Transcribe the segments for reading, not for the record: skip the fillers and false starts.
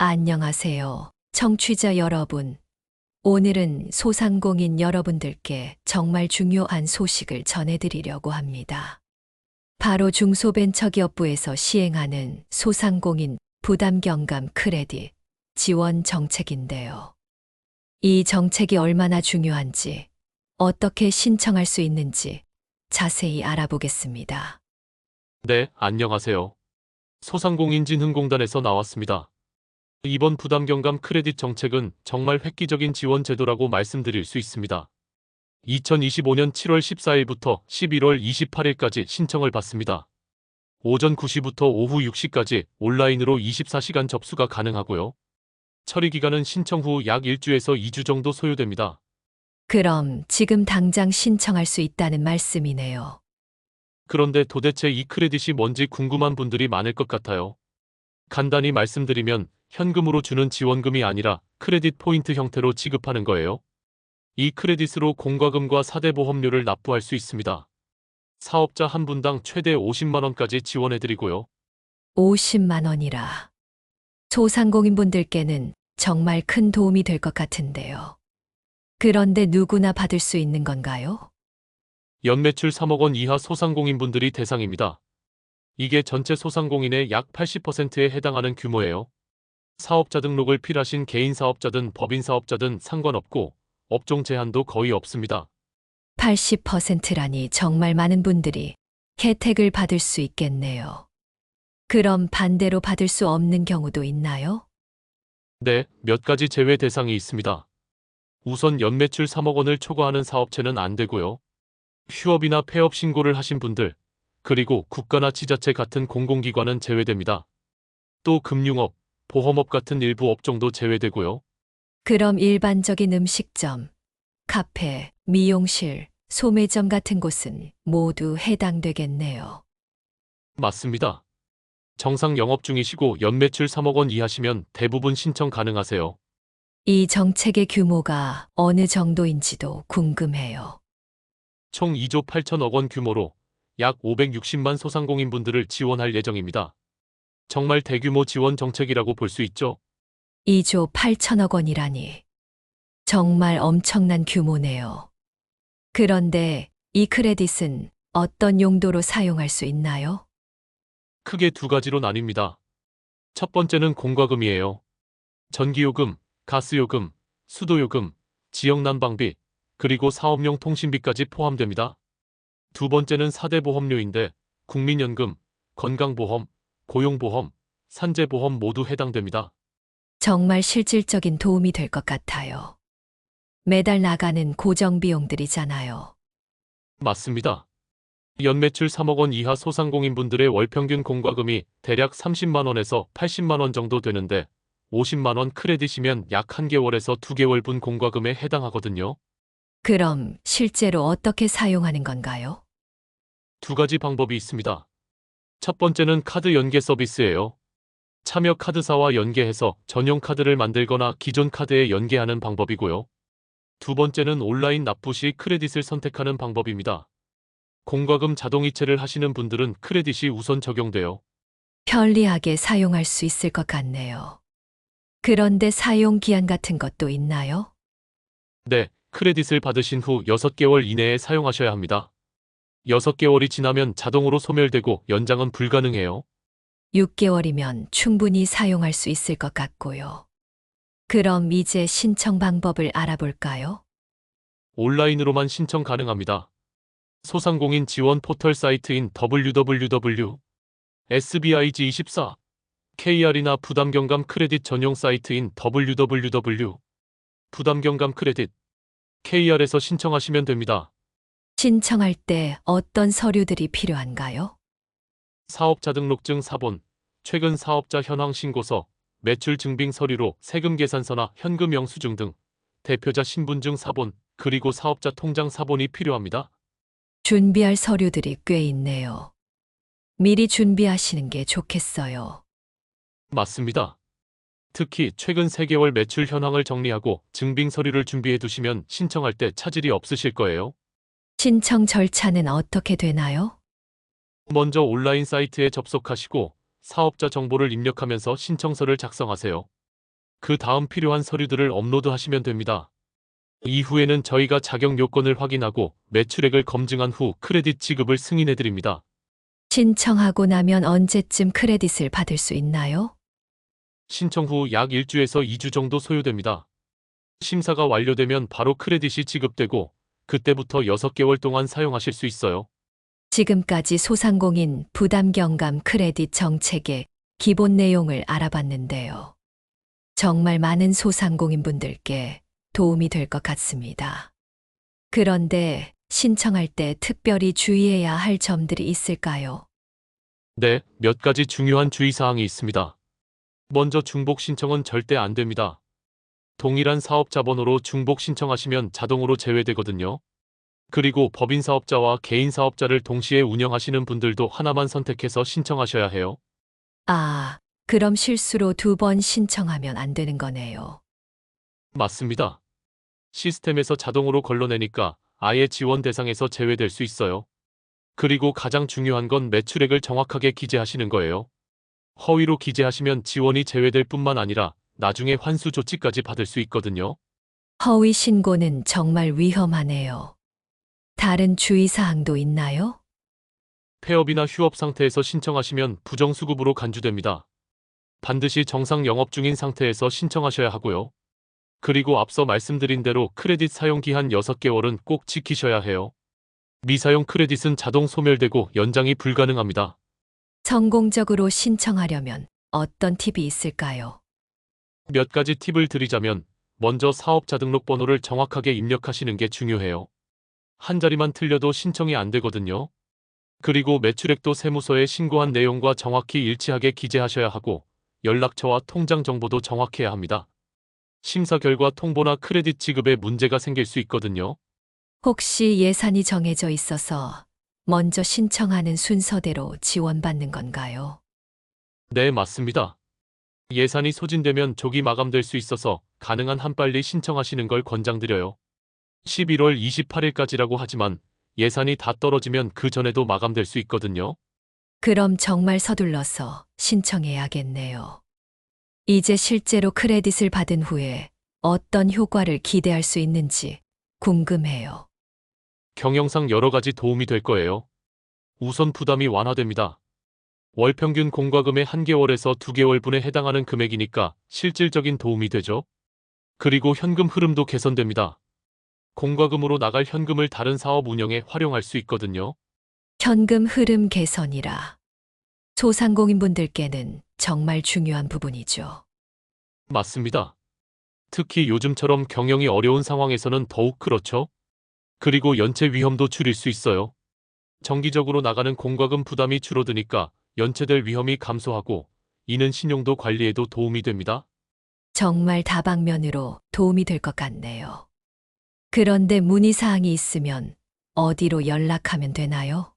안녕하세요. 청취자 여러분. 오늘은 소상공인 여러분들께 정말 중요한 소식을 전해드리려고 합니다. 바로 중소벤처기업부에서 시행하는 소상공인 부담경감 크레딧 지원 정책인데요. 이 정책이 얼마나 중요한지, 어떻게 신청할 수 있는지 자세히 알아보겠습니다. 네, 안녕하세요. 소상공인진흥공단에서 나왔습니다. 이번 부담경감 크레딧 정책은 정말 획기적인 지원 제도라고 말씀드릴 수 있습니다. 2025년 7월 14일부터 11월 28일까지 신청을 받습니다. 오전 9시부터 오후 6시까지 온라인으로 24시간 접수가 가능하고요. 처리 기간은 신청 후 약 1주에서 2주 정도 소요됩니다. 그럼 지금 당장 신청할 수 있다는 말씀이네요. 그런데 도대체 이 크레딧이 뭔지 궁금한 분들이 많을 것 같아요. 간단히 말씀드리면 현금으로 주는 지원금이 아니라 크레딧 포인트 형태로 지급하는 거예요. 이 크레딧으로 공과금과 사대보험료를 납부할 수 있습니다. 사업자 한 분당 최대 50만 원까지 지원해드리고요. 50만 원이라. 소상공인분들께는 정말 큰 도움이 될 것 같은데요. 그런데 누구나 받을 수 있는 건가요? 연매출 3억 원 이하 소상공인분들이 대상입니다. 이게 전체 소상공인의 약 80%에 해당하는 규모예요. 사업자 등록을 필하신 개인 사업자든 법인 사업자든 상관없고 업종 제한도 거의 없습니다. 80%라니 정말 많은 분들이 혜택을 받을 수 있겠네요. 그럼 반대로 받을 수 없는 경우도 있나요? 네, 몇 가지 제외 대상이 있습니다. 우선 연매출 3억 원을 초과하는 사업체는 안 되고요. 휴업이나 폐업 신고를 하신 분들, 그리고 국가나 지자체 같은 공공기관은 제외됩니다. 또 금융업, 보험업 같은 일부 업종도 제외되고요. 그럼 일반적인 음식점, 카페, 미용실, 소매점 같은 곳은 모두 해당되겠네요. 맞습니다. 정상 영업 중이시고 연매출 3억 원 이하시면 대부분 신청 가능하세요. 이 정책의 규모가 어느 정도인지도 궁금해요. 총 2조 8천억 원 규모로 약 560만 소상공인분들을 지원할 예정입니다. 정말 대규모 지원 정책이라고 볼 수 있죠. 2조 8천억 원이라니. 정말 엄청난 규모네요. 그런데 이 크레딧은 어떤 용도로 사용할 수 있나요? 크게 두 가지로 나뉩니다. 첫 번째는 공과금이에요. 전기요금, 가스요금, 수도요금, 지역난방비, 그리고 사업용 통신비까지 포함됩니다. 두 번째는 사대보험료인데 국민연금, 건강보험, 고용보험, 산재보험 모두 해당됩니다. 정말 실질적인 도움이 될 것 같아요. 매달 나가는 고정 비용들이잖아요. 맞습니다. 연매출 3억 원 이하 소상공인분들의 월평균 공과금이 대략 30만 원에서 80만 원 정도 되는데 50만 원 크레딧이면 약 1개월에서 2개월분 공과금에 해당하거든요. 그럼 실제로 어떻게 사용하는 건가요? 두 가지 방법이 있습니다. 첫 번째는 카드 연계 서비스예요. 참여 카드사와 연계해서 전용 카드를 만들거나 기존 카드에 연계하는 방법이고요. 두 번째는 온라인 납부 시 크레딧을 선택하는 방법입니다. 공과금 자동이체를 하시는 분들은 크레딧이 우선 적용돼요. 편리하게 사용할 수 있을 것 같네요. 그런데 사용 기한 같은 것도 있나요? 네, 크레딧을 받으신 후 6개월 이내에 사용하셔야 합니다. 6개월이 지나면 자동으로 소멸되고 연장은 불가능해요. 6개월이면 충분히 사용할 수 있을 것 같고요. 그럼 이제 신청 방법을 알아볼까요? 온라인으로만 신청 가능합니다. 소상공인 지원 포털 사이트인 www.sbig24 KR이나 부담경감 크레딧 전용 사이트인 www. 부담경감 크레딧 KR에서 신청하시면 됩니다. 신청할 때 어떤 서류들이 필요한가요? 사업자 등록증 사본, 최근 사업자 현황 신고서, 매출 증빙 서류로 세금 계산서나 현금 영수증 등 대표자 신분증 사본, 그리고 사업자 통장 사본이 필요합니다. 준비할 서류들이 꽤 있네요. 미리 준비하시는 게 좋겠어요. 맞습니다. 특히 최근 3개월 매출 현황을 정리하고 증빙 서류를 준비해 두시면 신청할 때 차질이 없으실 거예요. 신청 절차는 어떻게 되나요? 먼저 온라인 사이트에 접속하시고 사업자 정보를 입력하면서 신청서를 작성하세요. 그 다음 필요한 서류들을 업로드하시면 됩니다. 이후에는 저희가 자격 요건을 확인하고 매출액을 검증한 후 크레딧 지급을 승인해드립니다. 신청하고 나면 언제쯤 크레딧을 받을 수 있나요? 신청 후 약 1주에서 2주 정도 소요됩니다. 심사가 완료되면 바로 크레딧이 지급되고 그때부터 6개월 동안 사용하실 수 있어요. 지금까지 소상공인 부담 경감 크레딧 정책의 기본 내용을 알아봤는데요. 정말 많은 소상공인분들께 도움이 될 것 같습니다. 그런데 신청할 때 특별히 주의해야 할 점들이 있을까요? 네, 몇 가지 중요한 주의사항이 있습니다. 먼저 중복 신청은 절대 안 됩니다. 동일한 사업자 번호로 중복 신청하시면 자동으로 제외되거든요. 그리고 법인 사업자와 개인 사업자를 동시에 운영하시는 분들도 하나만 선택해서 신청하셔야 해요. 아, 그럼 실수로 2번 신청하면 안 되는 거네요. 맞습니다. 시스템에서 자동으로 걸러내니까 아예 지원 대상에서 제외될 수 있어요. 그리고 가장 중요한 건 매출액을 정확하게 기재하시는 거예요. 허위로 기재하시면 지원이 제외될 뿐만 아니라 나중에 환수 조치까지 받을 수 있거든요. 허위 신고는 정말 위험하네요. 다른 주의사항도 있나요? 폐업이나 휴업 상태에서 신청하시면 부정수급으로 간주됩니다. 반드시 정상 영업 중인 상태에서 신청하셔야 하고요. 그리고 앞서 말씀드린 대로 크레딧 사용 기한 6개월은 꼭 지키셔야 해요. 미사용 크레딧은 자동 소멸되고 연장이 불가능합니다. 성공적으로 신청하려면 어떤 팁이 있을까요? 몇 가지 팁을 드리자면 먼저 사업자 등록번호를 정확하게 입력하시는 게 중요해요. 한 자리만 틀려도 신청이 안 되거든요. 그리고 매출액도 세무서에 신고한 내용과 정확히 일치하게 기재하셔야 하고 연락처와 통장 정보도 정확해야 합니다. 심사 결과 통보나 크레딧 지급에 문제가 생길 수 있거든요. 혹시 예산이 정해져 있어서 먼저 신청하는 순서대로 지원받는 건가요? 네, 맞습니다. 예산이 소진되면 조기 마감될 수 있어서 가능한 한 빨리 신청하시는 걸 권장드려요. 11월 28일까지라고 하지만 예산이 다 떨어지면 그 전에도 마감될 수 있거든요. 그럼 정말 서둘러서 신청해야겠네요. 이제 실제로 크레딧을 받은 후에 어떤 효과를 기대할 수 있는지 궁금해요. 경영상 여러 가지 도움이 될 거예요. 우선 부담이 완화됩니다. 월 평균 공과금의 1개월에서 2개월분에 해당하는 금액이니까 실질적인 도움이 되죠. 그리고 현금 흐름도 개선됩니다. 공과금으로 나갈 현금을 다른 사업 운영에 활용할 수 있거든요. 현금 흐름 개선이라 소상공인분들께는 정말 중요한 부분이죠. 맞습니다. 특히 요즘처럼 경영이 어려운 상황에서는 더욱 그렇죠. 그리고 연체 위험도 줄일 수 있어요. 정기적으로 나가는 공과금 부담이 줄어드니까 연체될 위험이 감소하고 이는 신용도 관리에도 도움이 됩니다. 정말 다방면으로 도움이 될 것 같네요. 그런데 문의사항이 있으면 어디로 연락하면 되나요?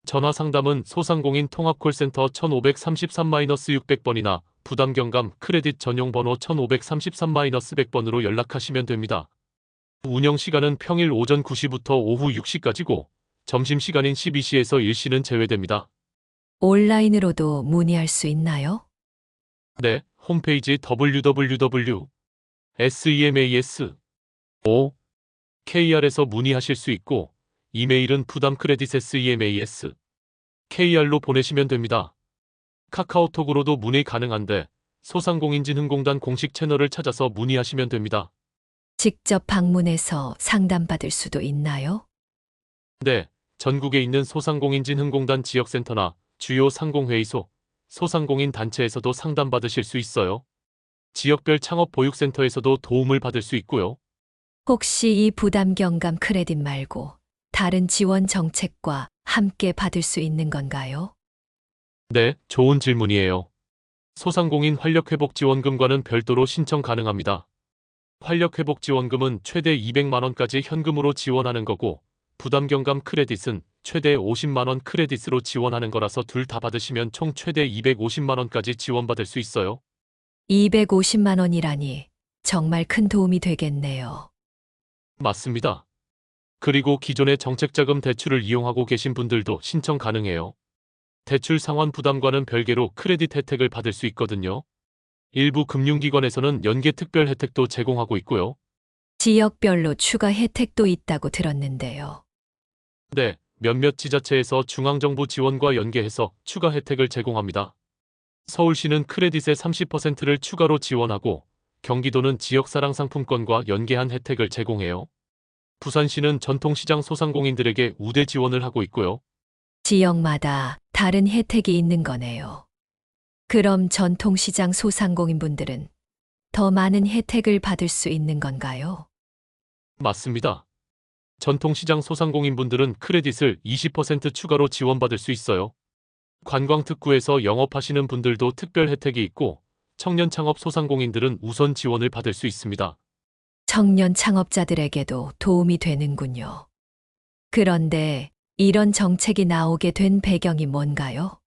전화 상담은 소상공인 통합콜센터 1533-600번이나 부담경감 크레딧 전용번호 1533-100번으로 연락하시면 됩니다. 운영 시간은 평일 오전 9시부터 오후 6시까지고 점심시간인 12시에서 1시는 제외됩니다. 온라인으로도 문의할 수 있나요? 네, 홈페이지 www.semas.o.kr에서 문의하실 수 있고 이메일은 부담크레딧 semas.kr로 보내시면 됩니다. 카카오톡으로도 문의 가능한데 소상공인진흥공단 공식 채널을 찾아서 문의하시면 됩니다. 직접 방문해서 상담받을 수도 있나요? 네, 전국에 있는 소상공인진흥공단 지역센터나 주요 상공회의소, 소상공인 단체에서도 상담받으실 수 있어요. 지역별 창업보육센터에서도 도움을 받을 수 있고요. 혹시 이 부담 경감 크레딧 말고 다른 지원 정책과 함께 받을 수 있는 건가요? 네, 좋은 질문이에요. 소상공인 활력회복지원금과는 별도로 신청 가능합니다. 활력회복지원금은 최대 200만 원까지 현금으로 지원하는 거고 부담경감 크레딧은 최대 50만 원 크레딧으로 지원하는 거라서 둘 다 받으시면 총 최대 250만 원까지 지원받을 수 있어요. 250만 원이라니 정말 큰 도움이 되겠네요. 맞습니다. 그리고 기존의 정책자금 대출을 이용하고 계신 분들도 신청 가능해요. 대출 상환 부담과는 별개로 크레딧 혜택을 받을 수 있거든요. 일부 금융기관에서는 연계 특별 혜택도 제공하고 있고요. 지역별로 추가 혜택도 있다고 들었는데요. 네, 몇몇 지자체에서 중앙정부 지원과 연계해서 추가 혜택을 제공합니다. 서울시는 크레딧의 30%를 추가로 지원하고 경기도는 지역사랑 상품권과 연계한 혜택을 제공해요. 부산시는 전통시장 소상공인들에게 우대 지원을 하고 있고요. 지역마다 다른 혜택이 있는 거네요. 그럼 전통시장 소상공인분들은 더 많은 혜택을 받을 수 있는 건가요? 맞습니다. 전통시장 소상공인분들은 크레딧을 20% 추가로 지원받을 수 있어요. 관광특구에서 영업하시는 분들도 특별 혜택이 있고 청년 창업 소상공인들은 우선 지원을 받을 수 있습니다. 청년 창업자들에게도 도움이 되는군요. 그런데 이런 정책이 나오게 된 배경이 뭔가요?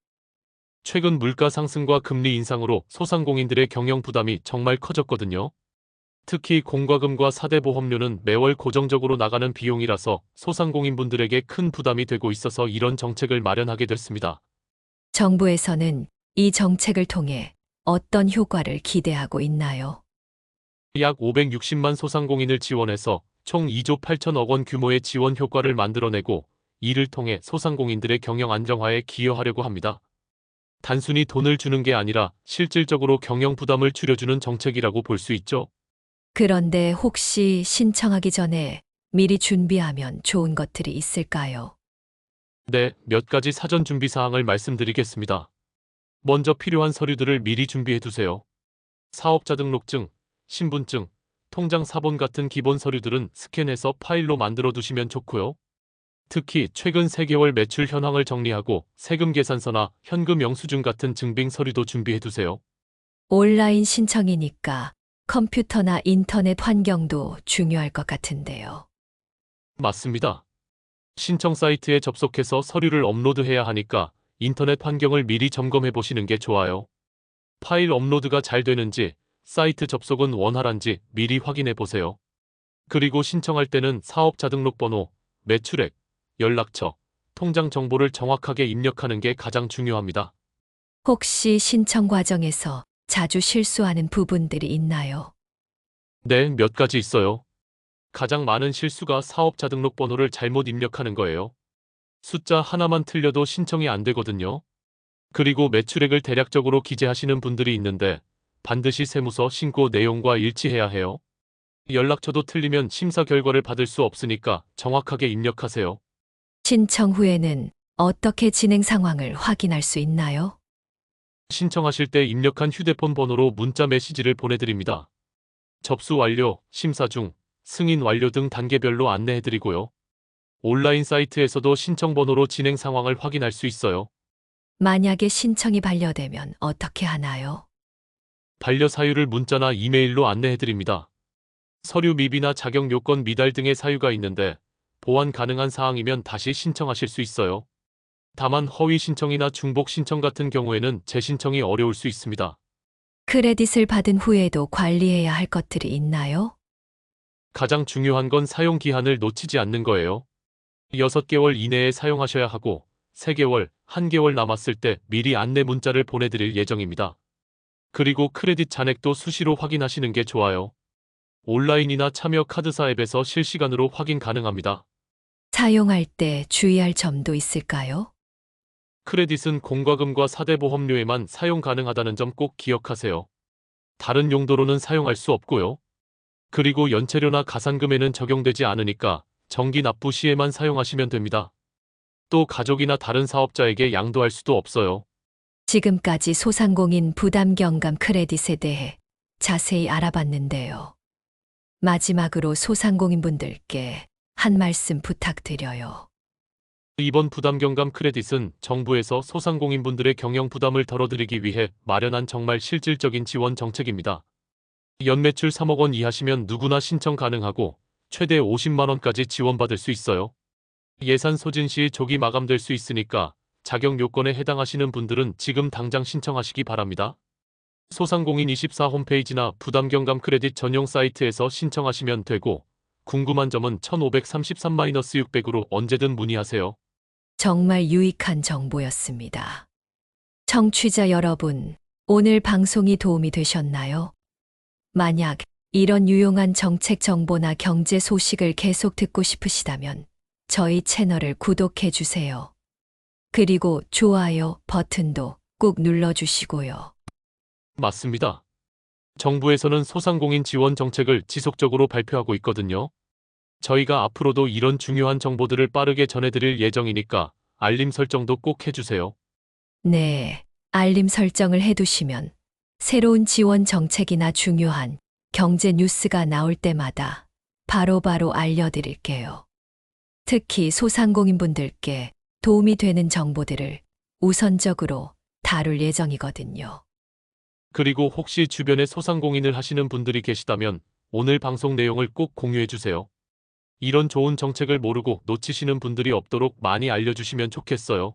최근 물가 상승과 금리 인상으로 소상공인들의 경영 부담이 정말 커졌거든요. 특히 공과금과 4대 보험료는 매월 고정적으로 나가는 비용이라서 소상공인분들에게 큰 부담이 되고 있어서 이런 정책을 마련하게 됐습니다. 정부에서는 이 정책을 통해 어떤 효과를 기대하고 있나요? 약 560만 소상공인을 지원해서 총 2조 8천억 원 규모의 지원 효과를 만들어내고 이를 통해 소상공인들의 경영 안정화에 기여하려고 합니다. 단순히 돈을 주는 게 아니라 실질적으로 경영 부담을 줄여주는 정책이라고 볼 수 있죠. 그런데 혹시 신청하기 전에 미리 준비하면 좋은 것들이 있을까요? 네, 몇 가지 사전 준비 사항을 말씀드리겠습니다. 먼저 필요한 서류들을 미리 준비해 두세요. 사업자 등록증, 신분증, 통장 사본 같은 기본 서류들은 스캔해서 파일로 만들어 두시면 좋고요. 특히 최근 3개월 매출 현황을 정리하고 세금 계산서나 현금 영수증 같은 증빙 서류도 준비해 두세요. 온라인 신청이니까 컴퓨터나 인터넷 환경도 중요할 것 같은데요. 맞습니다. 신청 사이트에 접속해서 서류를 업로드해야 하니까 인터넷 환경을 미리 점검해 보시는 게 좋아요. 파일 업로드가 잘 되는지, 사이트 접속은 원활한지 미리 확인해 보세요. 그리고 신청할 때는 사업자 등록번호, 매출액, 연락처, 통장 정보를 정확하게 입력하는 게 가장 중요합니다. 혹시 신청 과정에서 자주 실수하는 부분들이 있나요? 네, 몇 가지 있어요. 가장 많은 실수가 사업자 등록번호를 잘못 입력하는 거예요. 숫자 하나만 틀려도 신청이 안 되거든요. 그리고 매출액을 대략적으로 기재하시는 분들이 있는데 반드시 세무서 신고 내용과 일치해야 해요. 연락처도 틀리면 심사 결과를 받을 수 없으니까 정확하게 입력하세요. 신청 후에는 어떻게 진행 상황을 확인할 수 있나요? 신청하실 때 입력한 휴대폰 번호로 문자 메시지를 보내드립니다. 접수 완료, 심사 중, 승인 완료 등 단계별로 안내해드리고요. 온라인 사이트에서도 신청 번호로 진행 상황을 확인할 수 있어요. 만약에 신청이 반려되면 어떻게 하나요? 반려 사유를 문자나 이메일로 안내해드립니다. 서류 미비나 자격 요건 미달 등의 사유가 있는데 보완 가능한 사항이면 다시 신청하실 수 있어요. 다만 허위 신청이나 중복 신청 같은 경우에는 재신청이 어려울 수 있습니다. 크레딧을 받은 후에도 관리해야 할 것들이 있나요? 가장 중요한 건 사용 기한을 놓치지 않는 거예요. 6개월 이내에 사용하셔야 하고 3개월, 1개월 남았을 때 미리 안내 문자를 보내드릴 예정입니다. 그리고 크레딧 잔액도 수시로 확인하시는 게 좋아요. 온라인이나 참여 카드사 앱에서 실시간으로 확인 가능합니다. 사용할 때 주의할 점도 있을까요? 크레딧은 공과금과 4대 보험료에만 사용 가능하다는 점 꼭 기억하세요. 다른 용도로는 사용할 수 없고요. 그리고 연체료나 가산금에는 적용되지 않으니까 정기 납부 시에만 사용하시면 됩니다. 또 가족이나 다른 사업자에게 양도할 수도 없어요. 지금까지 소상공인 부담 경감 크레딧에 대해 자세히 알아봤는데요. 마지막으로 소상공인분들께 한 말씀 부탁드려요. 이번 부담경감 크레딧은 정부에서 소상공인분들의 경영 부담을 덜어드리기 위해 마련한 정말 실질적인 지원 정책입니다. 연매출 3억 원 이하시면 누구나 신청 가능하고 최대 50만 원까지 지원받을 수 있어요. 예산 소진 시 조기 마감될 수 있으니까 자격 요건에 해당하시는 분들은 지금 당장 신청하시기 바랍니다. 소상공인24 홈페이지나 부담경감 크레딧 전용 사이트에서 신청하시면 되고 궁금한 점은 1533-600으로 언제든 문의하세요. 정말 유익한 정보였습니다. 청취자 여러분, 오늘 방송이 도움이 되셨나요? 만약 이런 유용한 정책 정보나 경제 소식을 계속 듣고 싶으시다면 저희 채널을 구독해 주세요. 그리고 좋아요 버튼도 꾹 눌러주시고요. 맞습니다. 정부에서는 소상공인 지원 정책을 지속적으로 발표하고 있거든요. 저희가 앞으로도 이런 중요한 정보들을 빠르게 전해드릴 예정이니까 알림 설정도 꼭 해주세요. 네, 알림 설정을 해두시면 새로운 지원 정책이나 중요한 경제 뉴스가 나올 때마다 바로바로 알려드릴게요. 특히 소상공인분들께 도움이 되는 정보들을 우선적으로 다룰 예정이거든요. 그리고 혹시 주변에 소상공인을 하시는 분들이 계시다면 오늘 방송 내용을 꼭 공유해주세요. 이런 좋은 정책을 모르고 놓치시는 분들이 없도록 많이 알려주시면 좋겠어요.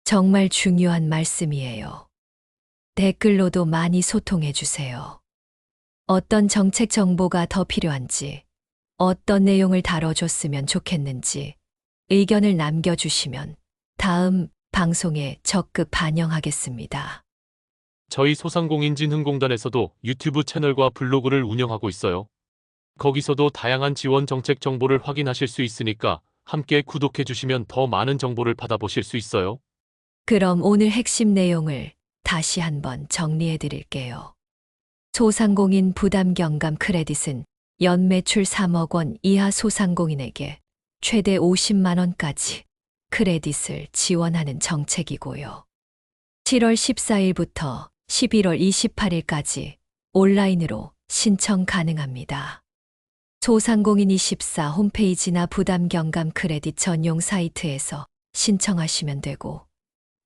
정말 중요한 말씀이에요. 댓글로도 많이 소통해 주세요. 어떤 정책 정보가 더 필요한지, 어떤 내용을 다뤄줬으면 좋겠는지 의견을 남겨주시면 다음 방송에 적극 반영하겠습니다. 저희 소상공인진흥공단에서도 유튜브 채널과 블로그를 운영하고 있어요. 거기서도 다양한 지원 정책 정보를 확인하실 수 있으니까 함께 구독해주시면 더 많은 정보를 받아보실 수 있어요. 그럼 오늘 핵심 내용을 다시 한번 정리해 드릴게요. 소상공인 부담 경감 크레딧은 연매출 3억 원 이하 소상공인에게 최대 50만 원까지 크레딧을 지원하는 정책이고요. 7월 14일부터 11월 28일까지 온라인으로 신청 가능합니다. 소상공인24 홈페이지나 부담 경감 크레딧 전용 사이트에서 신청하시면 되고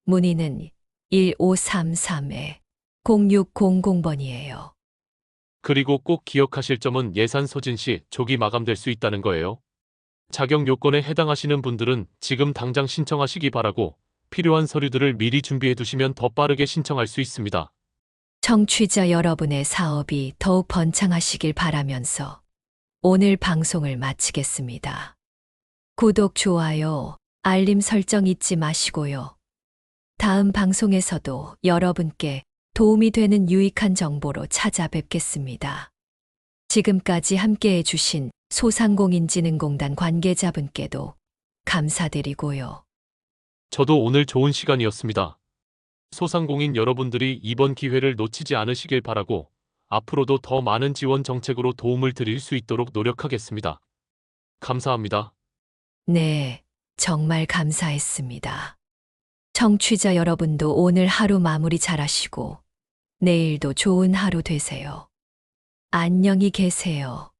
문의는 1533-0600번이에요. 그리고 꼭 기억하실 점은 예산 소진 시 조기 마감될 수 있다는 거예요. 자격 요건에 해당하시는 분들은 지금 당장 신청하시기 바라고 필요한 서류들을 미리 준비해 두시면 더 빠르게 신청할 수 있습니다. 청취자 여러분의 사업이 더욱 번창하시길 바라면서 오늘 방송을 마치겠습니다. 구독, 좋아요, 알림 설정 잊지 마시고요. 다음 방송에서도 여러분께 도움이 되는 유익한 정보로 찾아뵙겠습니다. 지금까지 함께해 주신 소상공인진흥공단 관계자분께도 감사드리고요. 저도 오늘 좋은 시간이었습니다. 소상공인 여러분들이 이번 기회를 놓치지 않으시길 바라고 앞으로도 더 많은 지원 정책으로 도움을 드릴 수 있도록 노력하겠습니다. 감사합니다. 네, 정말 감사했습니다. 청취자 여러분도 오늘 하루 마무리 잘하시고 내일도 좋은 하루 되세요. 안녕히 계세요.